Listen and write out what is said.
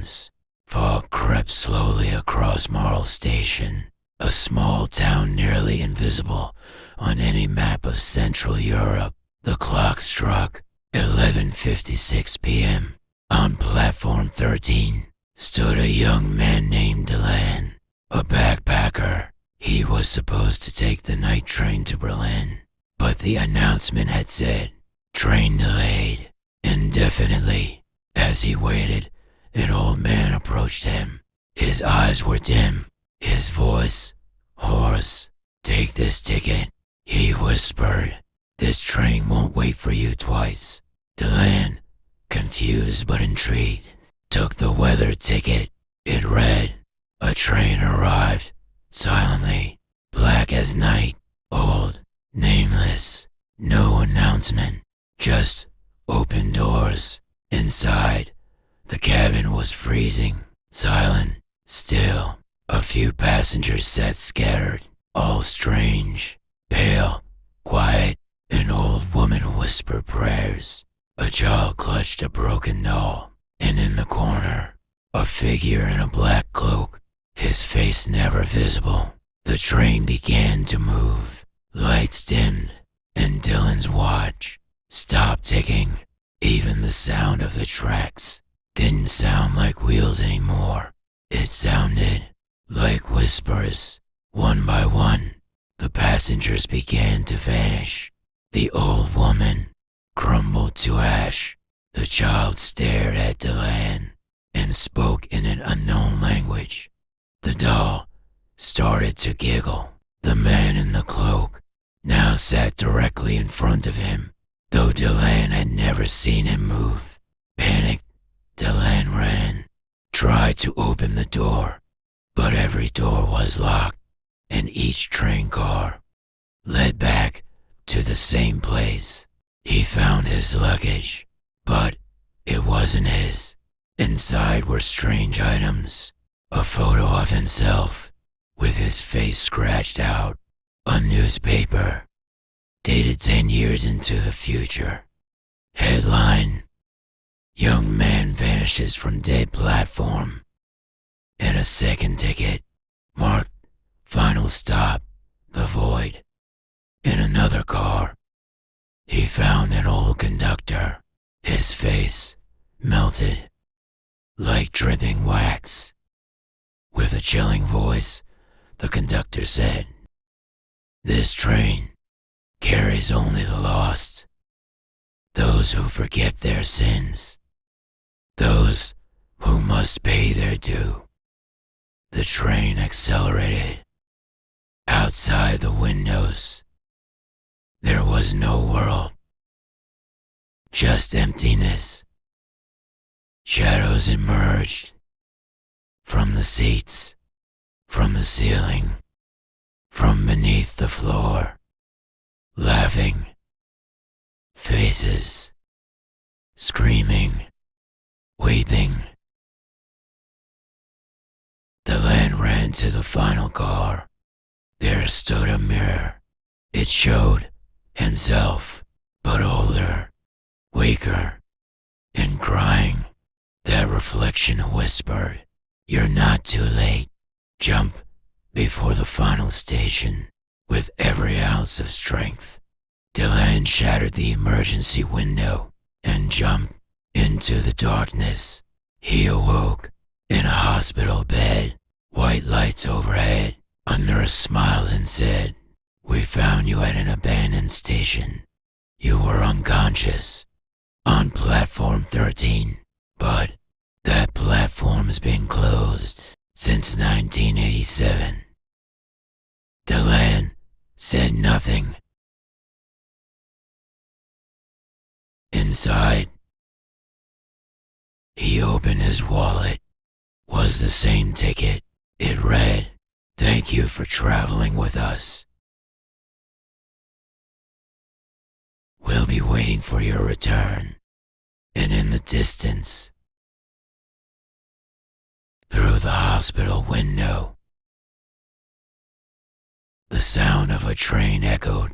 items. Fog crept slowly across Marl Station, a small town nearly invisible on any map of Central Europe. The clock struck 11:56 p.m. On platform 13 stood a young man named Dilan, a backpacker. He was supposed to take the night train to Berlin, but the announcement had said, "Train delayed," indefinitely. As he waited, an old man approached him. His eyes were dim, his voice hoarse. "Take this ticket," he whispered. "This train won't wait for you twice." Dilan, confused but intrigued, took the weather ticket. It read, "A train arrived, silently, black as night, old, nameless, no announcement, just open doors." Inside, the cabin was freezing, silent, still. A few passengers sat scattered, all strange, pale, quiet. An old woman whispered prayers. A child clutched a broken doll, and in the corner, a figure in a black cloak, his face never visible. The train began to move. Lights dimmed, and Dylan's watch stopped ticking. Even the sound of the tracks didn't sound like wheels anymore. It sounded like whispers. One by one, the passengers began to vanish. The old woman crumbled to ash. The child stared at Dilan and spoke in an unknown language. The doll started to giggle. The man in the cloak now sat directly in front of him, though Dilan had never seen him move. Panicked, Dilan ran, tried to open the door, but every door was locked, and each train car led back to the same place. He found his luggage, but it wasn't his. Inside were strange items, a photo of himself with his face scratched out, a newspaper dated 10 years into the future. Headline: "Young man vanishes from dead platform," and a second ticket marked "Final stop, the void." In another car, he found an old conductor, his face melted like dripping wax. With a chilling voice, the conductor said, "This train carries only the lost, those who forget their sins, those who must pay their due." The train accelerated. Outside the windows, there was no world, just emptiness. Shadows emerged from the seats, from the ceiling, from beneath the floor. Laughing faces, screaming, weeping. Dilan ran to the final car. There stood a mirror. It showed himself, but older, weaker, and crying. That reflection whispered, "You're not too late. Jump before the final station." With every ounce of strength, Dilan shattered the emergency window and jumped into the darkness. He awoke in a hospital bed, white lights overhead. A nurse smiled and said, "We found you at an abandoned station. You were unconscious on platform 13, but that platform's been closed since 1987. Dilan said nothing. Inside, he opened his wallet. Was the same ticket. It read, "Thank you for traveling with us. We'll be waiting for your return." And in the distance, through the hospital window, the sound of a train echoed